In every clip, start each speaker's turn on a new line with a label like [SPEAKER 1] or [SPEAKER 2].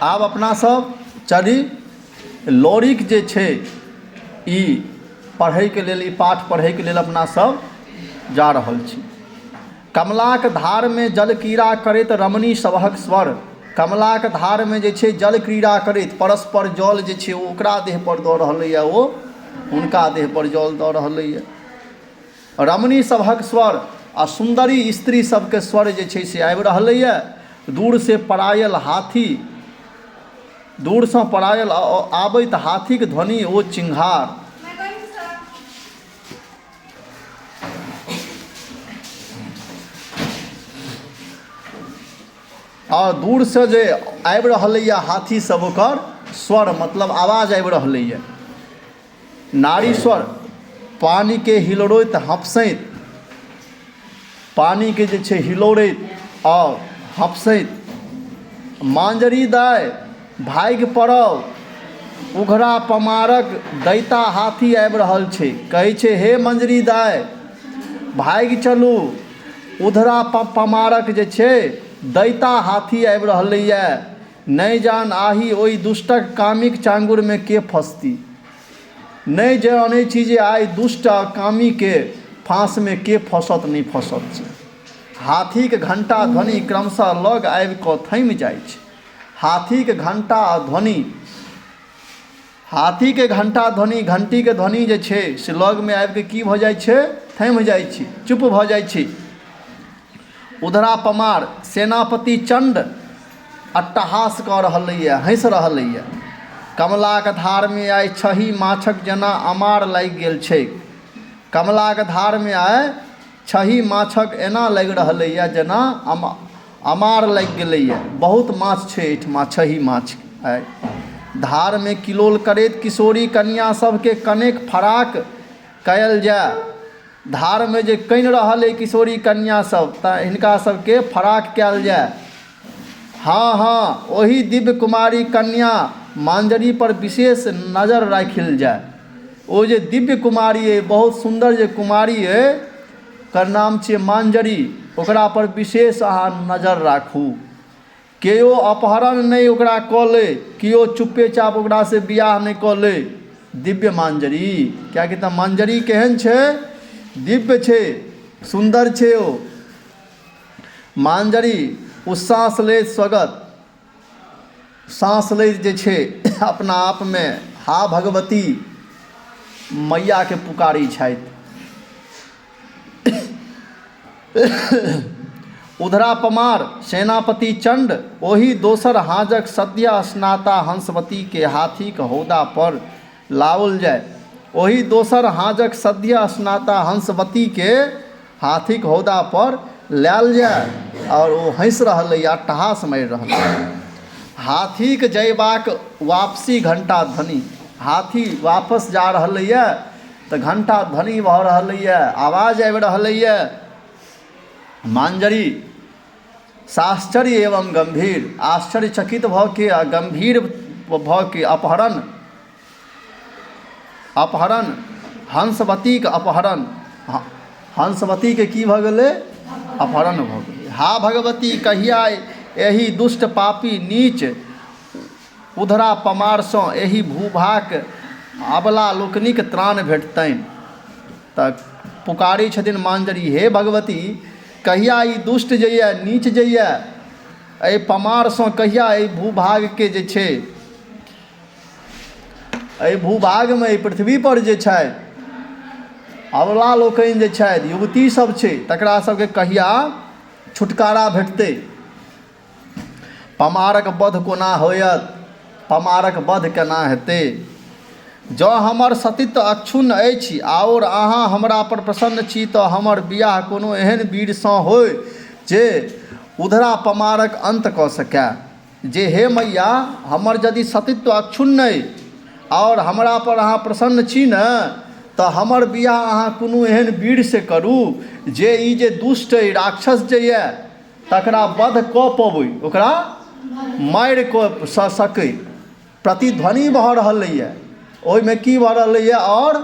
[SPEAKER 1] आब अपना सब चली लौरिक जे छै ई पढ़ैके लेल, ई पाठ पढ़ैके लेल अपना सब जा रहल छी। कमलाक धारमे जल क्रीड़ा करैत रमणी सभक स्वर, कमलाक धारमे जे छै जल क्रीड़ा करैत परस्पर जल जे छै ओ ओकरा देह पर दऽ रहलैए, ओ हुनका देह पर जल दऽ रहलैए। रमणी सभक स्वर आ सुन्दरी स्त्री सबके स्वर जे छै से आबि रहलैए। दूर से परायल हाथी, दूरसँ परायल आबैत हाथीक ध्वनि ओ चिंघार, और दूर से जे आबि रहलैए हाथी सब ओकर स्वर मतलब आवाज आबि रहलैए। नारी स्वर पानी के हिलोड़ैत हँफसैत, पानी के जे छै हिलोड़ैत और हँफसैत, मांजरी दाय भागि पड़ब उघरा पमारक दैता हाथी आबि रहल छै। कहै छै हे मंजरी दाय भागि चलू, उधरा पमारक जे छै दैता हाथी आबि रहलैए। नहि जान आही ओहि दुष्टक कामिक चांगुरमे के फँसती, नहीं जानै छी जे आइ दुष्ट आ कामीके फाँसमे के फँसत नहीं फँसत छै। हाथीके घंटा ध्वनि क्रमशः लग आबि कऽ थमि जाइ छै। हाथीके घंटा ध्वनि, हाथीके घंटा ध्वनि, घंटीके ध्वनि जे छै से लगमे आबि कऽ की भऽ जाइ छै, थमि जाइ छै, चुप भऽ जाइ छै। उधरा पमार सेनापति चंड अट्टहास कऽ रहलैए, हँसि रहलैए। कमलाक धारमे आइ छही माछक जेना अमार लागि गेल छै, कमलाक धारमे आइ छही माछक एना लागि रहलैए जेना अमार लागि गेलैए। बहुत माछ छै एहिठमा, छही माछ आइ। धारमे किलोल करैत किशोरी कन्या सबके कनेक फराक कयल जाय, धारमे जे कनि रहल अइ किशोरी कन्या सब तऽ हिनका सबके फराक कयल जाय। हाँ हाँ ओही दिव्य कुमारी कन्या मांजरी पर विशेष नजर राखल जाय। ओ जे दिव्य कुमारी अइ, बहुत सुन्दर जे कुमारी अइ, ओकर नाम छियै मांजरी, ओकरा पर विशेष अहाँ नजर राखू। केओ अपहरण नहि ओकरा कऽ ले, केओ चुप्पे चाप ओकरासँ बियाह नहि कऽ ले। दिव्य मांजरी, किएकि तऽ मांजरी केहन छै, दिव्य छै, सुन्दर छै। ओ मांजरी ओ साँस लैत स्वगत, साँस लैत जे छै अपना आपमे हा भगवती मैयाके पुकारी छथि। उधरा पमार सेनापति चंड ओही दोसर हाजक सद्या स्नाता हंसवती के हाथीक हौदा पर लाओल जाय। ओही दोसर हाजक सद्या स्नाता हंसवती के हाथीक हौदा पर लायल जाय और ओ हँसि रहलैए, अट्टहास मारि रहलैए। हाथीक जयबाक वापसी घंटा ध्वनि, हाथी वापस जा रहलैए तऽ घंटा ध्वनि भऽ रहलैए, आवाज आबि रहलैए। मांजरी साश्चर्य एवं गंभीर, आश्चर्यचकित भऽ के आ गंभीर भऽ के अपहरण, अपहरण हंसवतीके अपहरण, हंसवतीके की भऽ गेलै, अपहरण भऽ गेलै। हा भगवती कहिया एहि दुष्ट पापी नीच उधरा पमारसँ एहि भूभाक अबला लोकनिक त्राण भेटतनि। तऽ पुकारी छथिन मांजरी, हे भगवती कहिया ई दुष्ट जइए, नीच जइए, एहि पमारसँ कहिया एहि भूभागके जे छै, एहि भूभागमे एहि पृथ्वी पर जे छथि अबला लोकनि जे छथि, युवती सब छै, तकरा सबके कहिया छुटकारा भेटतै। पमारक वध कोना होयत, पमारक वध केना हेतै। जँ हमर सतीत्व अक्षुण्ण अछि आओर अहाँ हमरा पर प्रसन्न छी तऽ हमर बियाह कोनो एहन वीरसँ होय जे उधरा पमारक अंत कऽ सकय। जे हे मैया हमर यदि सतीत्व अक्षुण्ण अइ आओर हमरा पर अहाँ प्रसन्न छी ने तऽ हमर बियाह अहाँ कोनो एहन वीरसँ करू जे ई जे दुष्ट अइ, राक्षस जे यऽ तकरा वध कऽ पबै, ओकरा मारि कऽ सकै। प्रतिध्वनि भऽ रहलैए, ओहिमे की भऽ रहलैए और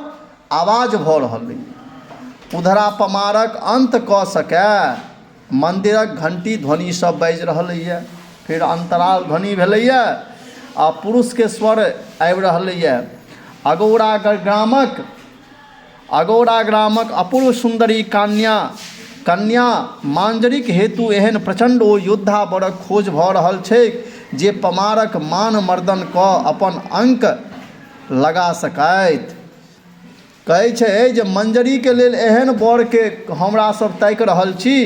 [SPEAKER 1] आवाज भऽ रहलैए। उधरा पमारक अंत कऽ सकय, मन्दिरक घंटी ध्वनि सब बाजि रहलैए। फिर अंतराल ध्वनि भेलैए आ पुरुष के स्वर आबि रहलैए। अगौरा ग्रामक अपूर्व सुंदरी कन्या मांजरिक हेतु एहन प्रचंड ओ योद्धा बड़क खोज भऽ रहल छै जे पमारक मान मर्दन कऽ अपन अंक लगा सकैत। कहै छै जे मंजरी के लेल एहन बर के हमरा सब ताकि रहल छी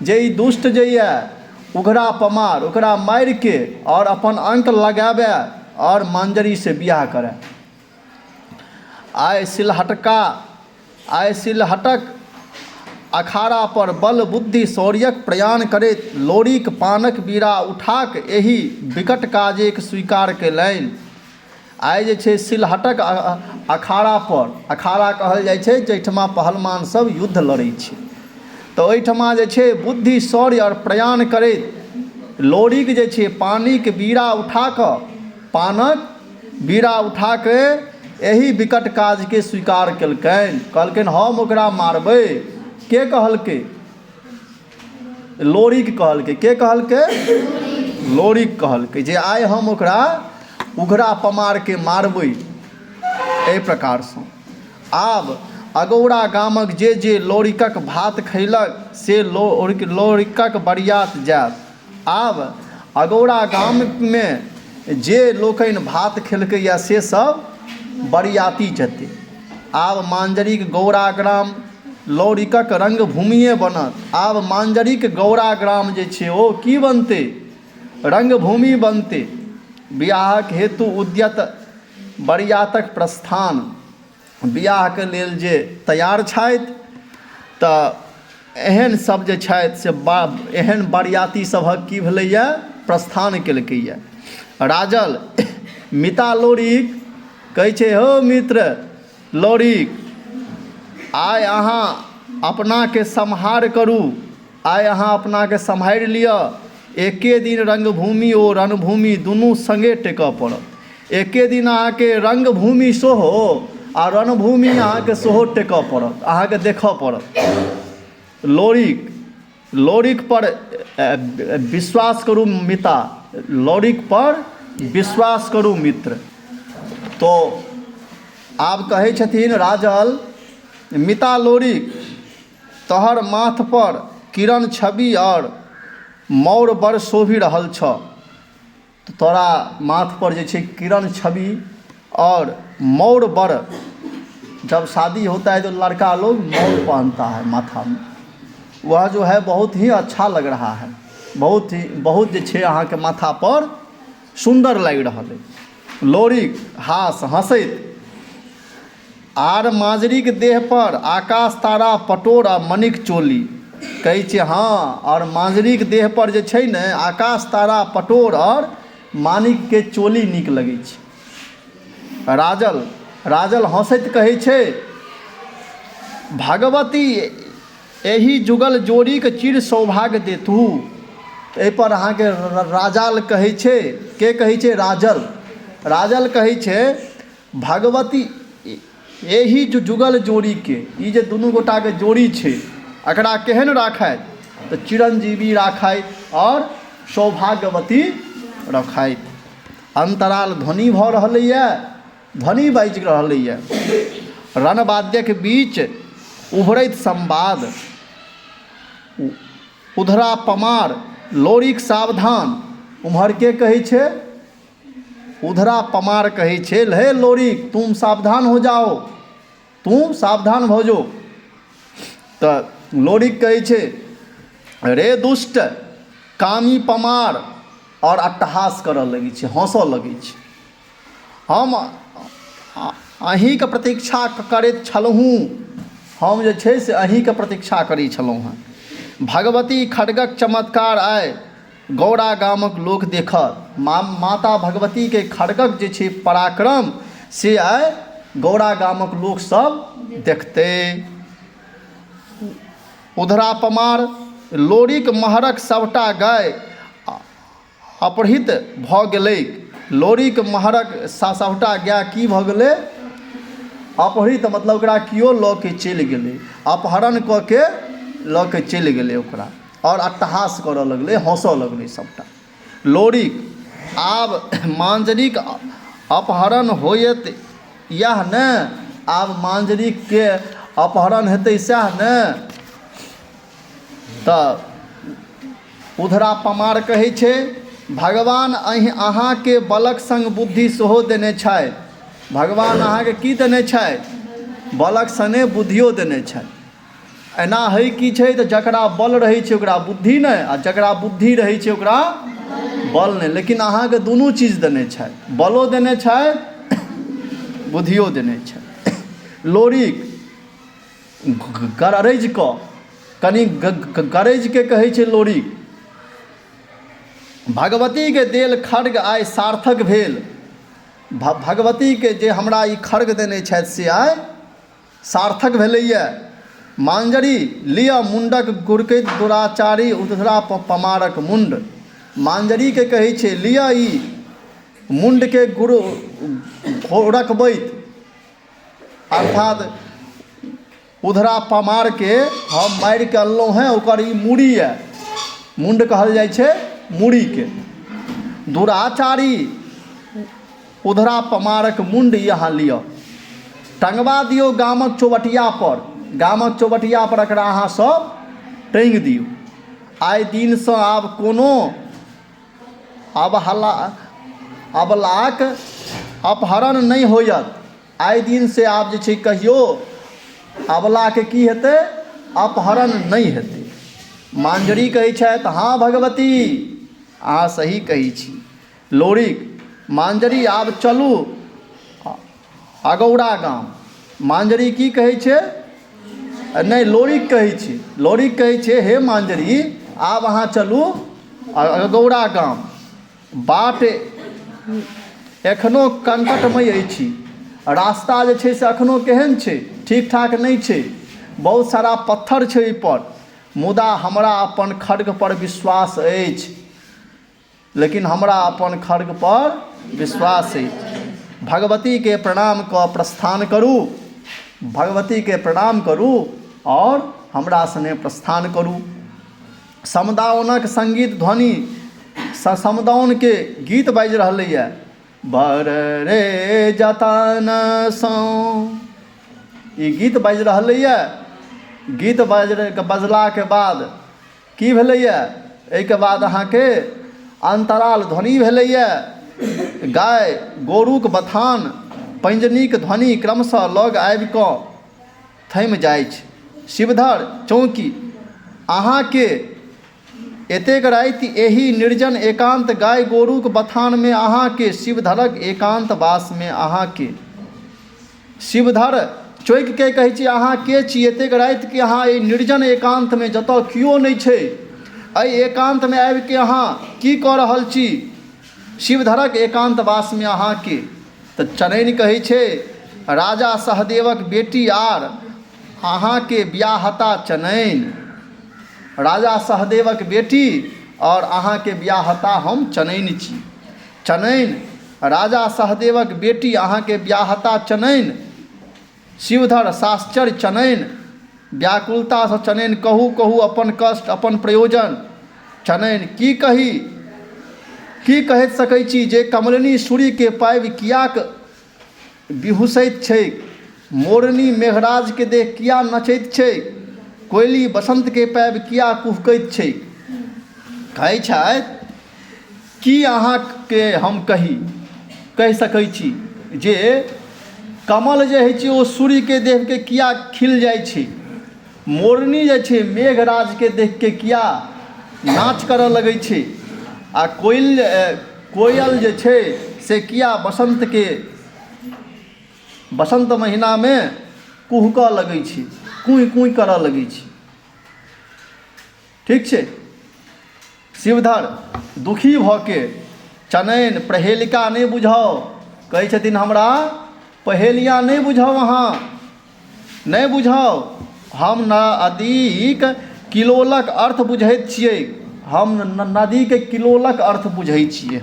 [SPEAKER 1] जे ई दुष्ट जे यऽ उघरा पमार ओकरा मारि के और अपन अंक लगाबे और मंजरी से बियाह करे। आइ सिलहटक अखाड़ा पर बल बुद्धि शौर्यक प्रयाण करैत लोरीक पानक बीड़ा उठाक एहि विकट काजेक स्वीकार कयलनि। आइ जे छै सिलहटक अखाड़ा पर, अखाड़ा कहल जाइ छै जाहिठमा पहलवान सब युद्ध लड़ै छै, तऽ ओहिठमा जे छै बुद्धि शौर्य और प्रयाण करैत लोरीक जे छै पानिक बीड़ा उठा कऽ, पानक बीड़ा उठा कऽ एहि विकट काजके स्वीकार केलकनि। कहलकनि हम ओकरा मारबै। के कहलकै? लोरीक कहलकै। के कहलकै? लोरीक कहलकै जे आइ हम ओकरा उघरा पमार के मारबै। एहि प्रकारसँ आब अगौरा गामक जे लोरिकक भात खैलक से लोरिकक बरियात जायत। आब अगौरा गाममे जे लोकनि भात खेलकैए से सब बरियाती जेतै। आब मांजरीक गौरा ग्राम लौरिकक रंगभूमिए बनत। आब मांजरीक गौरा ग्राम जे छै ओ की बनतै? रंगभूमि बनतै। बियाहक हेतु उद्यत बरियातक प्रस्थान, बियाहके लेल जे तैयार छथि तऽ एहन सब जे छथि से एहन बरियाती सभक की भेलैए? प्रस्थान केलकैए। राजल मिता लोरीक कहै छै हो मित्र लोरीक, आइ अहाँ अपनाके सम्हार करू, आइ अहाँ अपनाके सम्हारि लिअ। एके दिन रंगभूमि ओ रणभूमि दुनू संगे टेकऽ पड़त। एके दिन अहाँके रंगभूमि सेहो आ रणभूमि अहाँके सेहो टेकऽ पड़त, अहाँके देखऽ पड़त। लोरिक पर विश्वास करू मिता, लोरिक पर विश्वास करू मित्र। तो आब कहै छथिन राजल मिता लोरिक, तोहर माथ पर किरण छवि और मौर बड़ शोभि रहल छ। तो तोरा माथ पर जे छै किरण छवि और मौर बड़, जब शादी होता है तो लड़का लोग मौर पहनता है माथा में, वह जो है बहुत ही अच्छा लग रहा है, बहुत जे छै अहाँके माथा पर सुंदर लागि रहल है। लोरिक हंसैत आर मांजरीक देह पर आकाश तारा पटोर आ मणिक चोली। कहै छै हाँ, और मांजरीक देह पर जे छै ने आकाश तारा पटोर और माणिक के चोली नीक लगै छै। राजल हंसैत कहै छै भगवती एहि जुगल जोड़ीक चिर सौभाग्य देतू। एहि पर अहाँके राजल कहै छै। के कहै छै? राजल कहै छै भगवती एहि जुगल जोड़ीके, ई जे दुनू गोटाके जोड़ी छै एकरा केहन राखैत? तऽ चिरंजीवी राखैत और सौभाग्यवती रखैत। अंतराल ध्वनि भऽ रहलैए, ध्वनि बाजि रहलैए। रणवाद्यक बीच उभरैत संवाद। उधरा पमार लोरिक सावधान। उम्हर के कहै छै? उधरा पमार कहै छै हे लोरिक तुम सावधान हो जाओ, तुम सावधान हो जो। तऽ लोरिक कहै छै रे दुष्ट कामी पमार, और अट्टहास करऽ लगै छै, हंसऽ लगै छै। हम अहीँके प्रतीक्षा करैत छलहुँ, हम जे छै से अहीँके प्रतीक्षा करै छलहुँ हेँ। भगवती खड्गक चमत्कार आइ गौड़ा गामक लोक देखत। माता भगवती के खड्गक जे छै पराक्रम से आइ गौड़ा गामक लोक सब देखते। उधरा पमार लोरिक महरक सबटा गाय अपहृत भऽ गेलैक। लोरिक महरक सबटा गाय की भऽ गेलै? अपहृत, मतलब ओकरा केओ लऽ के चलि गेलै, अपहरण कऽ के लऽ के चलि गेलै ओकरा, और अट्टहास करऽ लगलै, हंसऽ लगलै सबटा। लोरिक आब मांजरिक अपहरण होयत यह न, आब मांजरिक के अपहरण हेतै सएह न। तऽ उधरा पमार कहै छै भगवान अहाँके बलक संग बुद्धि सेहो देने छथि। भगवान अहाँके की देने छथि? बलक सने बुद्धियो देने छथि। एना होइ की छै तऽ जकरा बल रहै छै ओकरा बुद्धि नहि, आ जकरा बुद्धि रहै छै ओकरा बल नहि। लेकिन अहाँके दुनू चीज देने छथि, बलो देने छथि, बुद्धियो देने छथि। लोरिक गरज कऽ कनि गरज के कहै छै लोरिक। भगवती के देल खड्ग आइ सार्थक भेल। भगवती के जे हमरा ई खड्ग देने छथि से आइ सार्थक भेलैए। मांजरी लिअ मुंडक गुरकैत दुराचारी उधरा पमारक मुंड। मांजरी के कहै छै लिअ ई मुंड के गुरु रखबैत, अर्थात उधरा पमार के हम मारि के अनलहुँ हैं, ओकर ई मूड़ी है, मुंड कहल जाइ छै मूड़ी के। दुराचारी उधरा पमारक मुंड यहाँ लिअ, टंगवा दियौ गामक चौबटिया पर। गामक चौबटिया पर एकरा अहाँ सब टंगि दियौ। आइ दिनसँ आब कोनो अबलाक अपहरण नहि होयत। आइ दिन से आब जे छै कहियो अबलाके की हेतै? अपहरण नहि हेतै। मांजरी कहै छथि हाँ भगवती अहाँ सही कहै छी। लोरिक मांजरी आब चलू अगौड़ा गाम। मांजरी की कहै छै? नहीं, लोरिक कहै छै। लोरिक कहै छै हे मांजरी आब अहाँ चलू अगौड़ा गाम। बाट एखनो कंकटमय अछि। रास्ता जे छै से एखनो केहन छै? ठीक ठाक नहीं छै, बहुत सारा पत्थर छै ओहिपर। मुदा हमरा अपन खड्ग पर विश्वास अछि, लेकिन हमरा अपन खड्ग पर विश्वास अछि। भगवती के प्रणाम कऽ प्रस्थान करू। भगवती के प्रणाम करू और हमरा सने प्रस्थान करू। समदाउनक संगीत ध्वनि, समदाउन के गीत बाजि रहलैए। बर रे जतन सौ, ई गीत बाजि रहलैए। गीत बजलाके बाद की भेलैए? एहिके बाद अहाँके अंतराल ध्वनि भेलैए। गाय गोरुक बथान पैंजनीक ध्वनि क्रमशः लग आबि कऽ थमि जाइ छै। शिवधर चौकी अहाँके एतेक राति एहि निर्जन एकांत गाय गोरुक बथानमे अहाँके शिवधरक एकांत वासमे अहाँके। शिवधर चौंकि के कहै छी अहाँ के छी? एतेक राति के अहाँ एहि निर्जन एकांतमे जतऽ केओ नहि छै, एहि एकांतमे आबि के अहाँ की कऽ रहल छी? शिवधरक एकांत वासमे अहाँके। तऽ चनैन कहै छै राजा सहदेवक बेटी आर अहाँके बियाहता चनैन। राजा सहदेवक बेटी और अहाँके बियाहता हम चनैन छी। चनैन राजा सहदेवक बेटी अहाँके बियाहता चनैन। शिवधर साश्चर्य चनैन, व्याकुलता से चनैन कहू कहू अपन कष्ट अपन प्रयोजन। चनैन की कही? की कहि सकै छी जे कमलिनी सूर्य के पाबि कियाक बिहुसैत छै? मोरनी मेघराज के देख किया नचैत छै? कोयली बसंत के पाबि किया कुहकैत छै? कहै छथि की अहाँके हम कहि सकै छी जे कमल जे होइ छै ओ सूर्य के देख के किया खिल जाइ छै? मोरनी जे छै मेघराज के देख के किया नाच करऽ लगै छै? आ कोयल जे छै से किया बसंत महीना में कुहकऽ लगै छै, कुई कुई करऽ लगै छै? ठीक छै। शिवधर दुखी भऽ के चनैन प्रहेलिका नहीं बुझाओ, कहै छथिन हमरा पहेलियाँ नहीं बुझाओ, अहाँ नहीं बुझाओ। हम नदीक किलोलक अर्थ बुझैत छियै। हम नदी के किलोलक अर्थ बुझै छियै।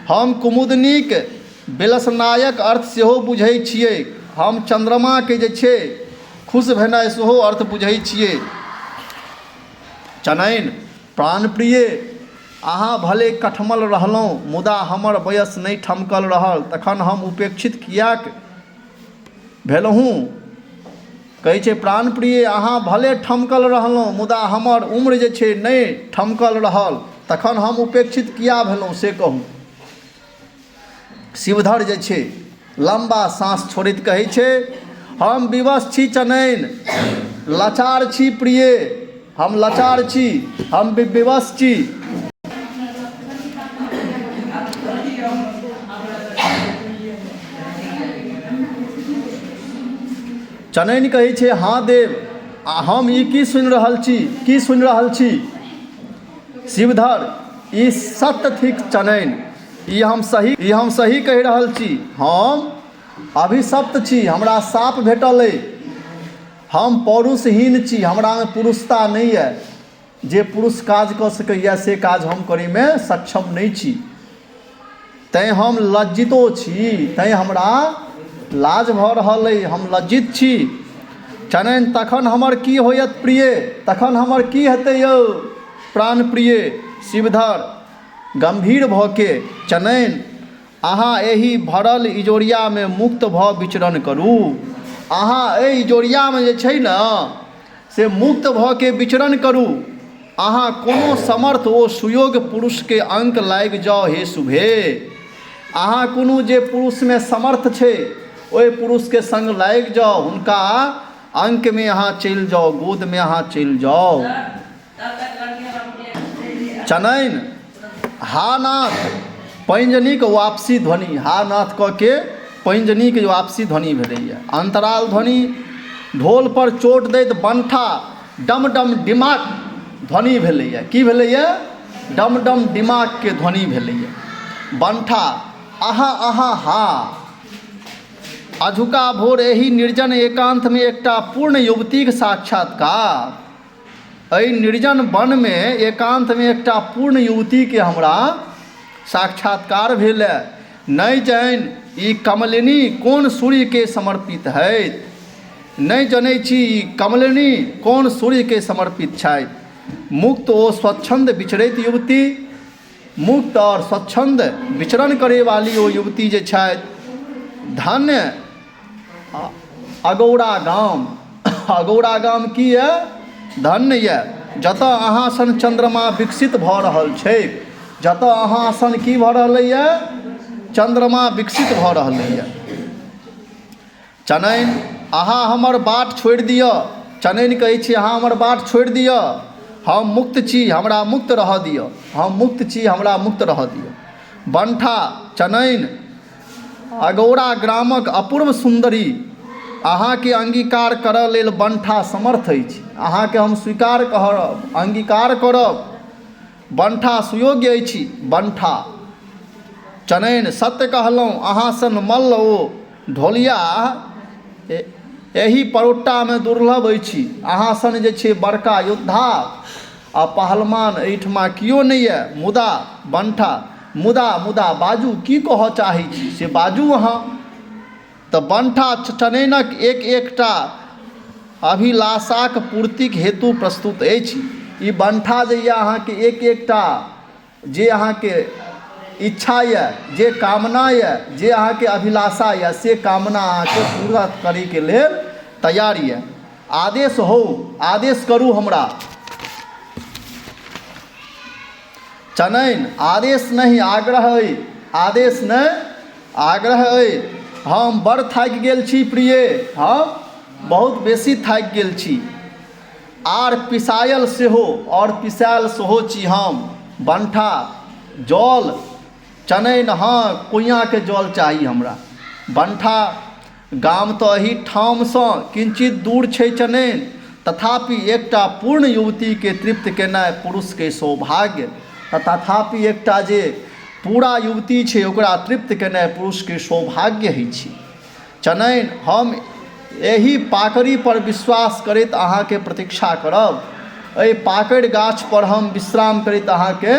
[SPEAKER 1] हम कुमुदनीक बेलसनायक अर्थ सेहो बुझै छियै। हम चंद्रमा के जे छै खुश भेनाइ सेहो अर्थ बुझै छियै। चनैन प्राणप्रिय अहाँ भले कठमल रहलहुँ मुदा हमर वयस नहि ठमकल रहल, तखन हम उपेक्षित किएक भेलहुँ। कहै छै प्राण प्रिय अहाँ भले ठमकल रहलहुँ मुदा हमर उम्र जे छै नहि ठमकल रहल, तखन हम उपेक्षित किया भेलहुँ से कहू। शिवधर जे छै लम्बा साँस छोड़ैत कहै छै हम विवश छी चनैन, लाचार छी प्रिय, हम लाचार छी, हम विवश छी। चनैन कहै छै हाँ देव, हम ई की सुनि रहल छी, की सुनि रहल छी। शिवधर ई सत्य थिक चनैन, ई हम सही कहि रहल छी। हम अभिशप्त छी, हमरा साप भेटल अइ, हम पौरुषहीन छी, हमरामे पुरुषता नहीं है, जे पुरुष काज कऽ सकैए से काज हम करैमे सक्षम नहीं छी, तैँ हम लज्जितो छी, तैँ हमरा लाज भऽ रहल अइ, हम लज्जित छी। चनैन तखन हमर की होयत प्रिय, तखन हमर की हेतै यौ प्राण प्रिय। शिवधर गम्भीर भऽ के चनैन अहाँ एहि भरल इजोरियामे मुक्त भऽ विचरण करू, अहाँ एहि इजोरियामे जे छै ने से मुक्त भऽ के विचरण करू। अहाँ कोनो समर्थ ओ सुयोग पुरुषके अंक लागि जाओ हे शुभे, अहाँ कोनो जे पुरुषमे समर्थ छै ओहि पुरुषके संग लागि जाओ, हुनका अंकमे अहाँ चलि जाओ, गोदमे अहाँ चलि जाओ। चनैन हा नाथ पैंजनिक वापसी ध्वनि, हा नाथ कऽ के पैंजनिक वापसी ध्वनि भेलैए। अंतराल ध्वनि ढोल पर चोट दैत बंठा डम डम डिमाक ध्वनि भेलैए। की भेलैए? डम डम डिमाक के ध्वनि भेलैए। बंठा आहा आहा हा। अजुका भोर एहि निर्जन एकांत में एकटा पूर्ण युवतीक साक्षात्कार, एहि निर्जन वन में एकांत में एकटा पूर्ण युवती के हमरा साक्षात्कार भेल। नहीं जानि ई कमलिनी कोन सूर्य के समर्पित है, नहीं जनै छी ई कमलिनी कोन सूर्य के समर्पित छथि। मुक्त ओ स्वच्छंद विचरैत युवती, मुक्त और स्वच्छंद विचरण करे वाली ओ युवती जे छथि। धन्य अगौड़ा गाम, अगौड़ा गाम की है? धन्य यऽ जतऽ अहाँ सन चंद्रमा विकसित भऽ रहल छै, जतऽ अहाँ सन की भऽ रहलैए? चंद्रमा विकसित भऽ रहलैए। चनैन अहाँ हमर बाट छोड़ि दिअ, चनैन कहै छी अहाँ हमर बाट छोड़ि दिअ, हम मुक्त छी, हमरा मुक्त रह दिअ, हम मुक्त छी, हमरा मुक्त रह दिअ। बंठा चनैन अगौड़ा ग्रामक अपूर्व सुंदरी, अहाँके अंगीकार करऽ लेल बंठा समर्थ अछि, अहाँके हम स्वीकार करब, अंगीकार करब, बंठा सुयोग्य अछि। बंठा चनैन सत्य कहलहुँ, अहाँ सन मल्ल ओ ढोलिया एहि परोट्टामे दुर्लभ अछि, अहाँ सन जे छै बड़का योद्धा आ पहलवान एहिठमा किओ नहि यऽ। मुदा बंठा मुदा मुदा बाजू, की कहऽ चाहै छी से बाजू अहाँ। तऽ बंठा चनैनक एक एकटा अभिलाषाक पूर्तिक हेतु प्रस्तुत अछि। ई बंठा जे यऽ अहाँके एक एकटा जे अहाँके इच्छा यऽ, जे कामना यऽ, जे अहाँके अभिलाषा यऽ, से कामना अहाँके पूरा करैके लेल तैयार यऽ। आदेश हो, आदेश करू हमरा। चनैन आदेश नहीं आग्रह अइ, आदेश नहीं आग्रह अइ। हम बड़ थाकि गेल छी प्रिय, हम बहुत बेसी थाकि गेल छी, आर पिसायल सेहो, और पिसायल सेहो छी हम। बंठा जल चनैन हाँ कुइयाँके जल चाही हमरा। बंठा गाम तऽ एही ठामसँ किंचित दूर छै चनैन, तथापि एकटा पूर्ण युवतीके तृप्त केनाइ पुरुषके सौभाग्य, तथापि एकटा जे पूरा युवती छै ओकरा तृप्त केनाइ पुरुषके सौभाग्य होइ छै। चनैन हम एही पाकड़ी पर विश्वास करैत अहाँके प्रतीक्षा करब, एहि पाकड़ि गाछ पर हम विश्राम करैत अहाँके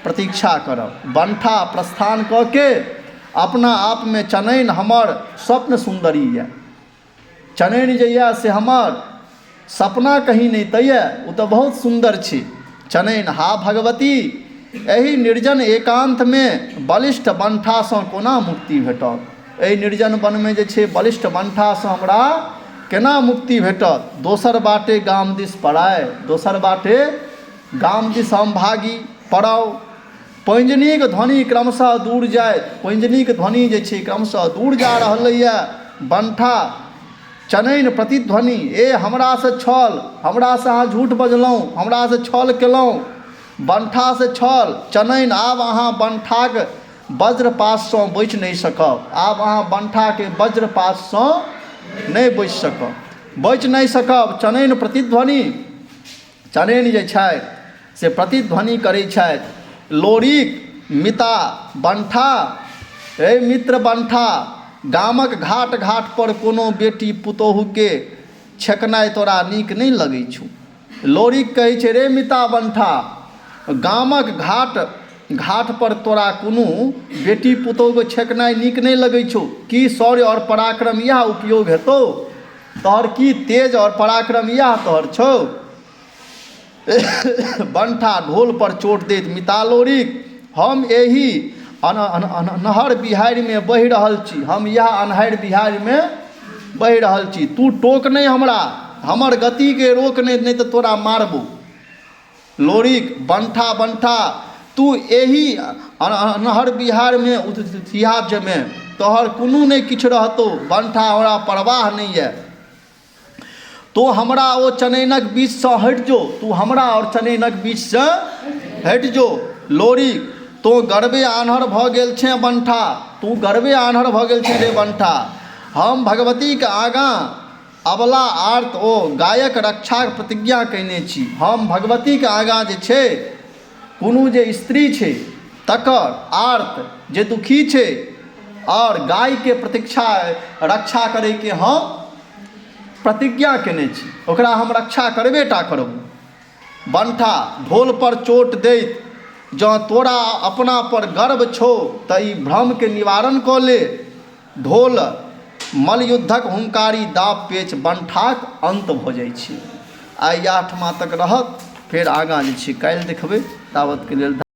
[SPEAKER 1] प्रतीक्षा करब। बंठा प्रस्थान कऽ के अपना आपमे चनैन हमर स्वप्न सुंदरी यऽ, चनैन जे यऽ से हमर सपना कहीं नहीं तैये, ओ तऽ बहुत सुंदर छै। चनैन हा भगवती एहि निर्जन एकांत में बलिष्ठ बंठा से कोना मुक्ति भेटत। एहि निर्जन वन में जे छै बलिष्ठ बंठा से हमरा केना मुक्ति भेटत। दोसर बाटे गाम दिस पड़ाय, दोसर बाटे गाम दिस हम भागी पड़ाउ। पैंजनिक ध्वनि क्रमशः दूर जाए, पैंजनिक ध्वनि जे छै क्रमशः दूर जा रहलैए। बंठा चनैन प्रतिध्वनि, ए हमरा से छल, हमरा से अहाँ झूठ बजलहुँ, हमरा से छल केलहुँ, बंठा से छल चनैन। आब अहाँ बंठाक वज्रपात से बचि नहीं सकब, आब अहाँ बंठाके वज्रपात से नहीं बचि सकब, बचि नहीं सकब। चनैन प्रतिध्वनि, चनैन जे छथि से प्रतिध्वनि करै छथि। लोरिक मिता बंठा, हे मित्र बंठा, गामक घाट घाट पर कोनो बेटी पुतोहुके छेकनाइ तोरा नीक नहीं लगै छौ। लोरिक कहै छै, रे मिता बंठा, गामक घाट घाट पर तोरा कोनो बेटी पुतोहुके छेकनाइ नीक नहीं लगै छौ। की शौर्य और पराक्रम इएह उपयोग हेतौ, तोहर की तेज और पराक्रम इएह तोहर छौ। बंठा ढोल पर चोट दैत, मिता लोरिक, हम एही अन्हर बिहाड़ि में बहि रहल छी, हम यह अन्हर बिहाड़ि में बहि रहल छी। तू टोक नहीं हमरा, हमर गति के रोक नहीं तो तोरा मारबो। लोरिक, बंठा बंठा, तू एही अन्हर बिहार में उथिया जमे, तोहर कोनो नहीं किछु रहतो, बंठा हमरा परवाह नहीं है। तो हमरा ओ चनैनक बीच से हट जो, तू हमरा और चनैनक बीच से हट जो। लोरिक, तो गर्वे आन्हर भ गेल छे बंठा, तू गर्वे आन्हर भ गेल छे रे बंठा। हम भगवती के आगाँ अबला आर्त ओ गायक रक्षाक प्रतिज्ञा कयने छी। हम भगवती के आगाँ जे छै, कोनो जे स्त्री छै तकर आर्त जे दुखी छै और गाय के प्रतीक्षा रक्षा करे के हम प्रतिज्ञा केने छी, ओकरा हम रक्षा करबे टा करब। बंठा ढोल पर चोट दैत, जँ तोरा अपना पर गर्व छौ तऽ ई भ्रम के निवारण कऽ ले। ढोल मलयुद्धक हुंकारी दाब पेच बंठाक अंत भऽ जाइ छै। आइ 8वां तक रहत, फेर आगाँ जे छै काल्हि देखबै। तावत के लेल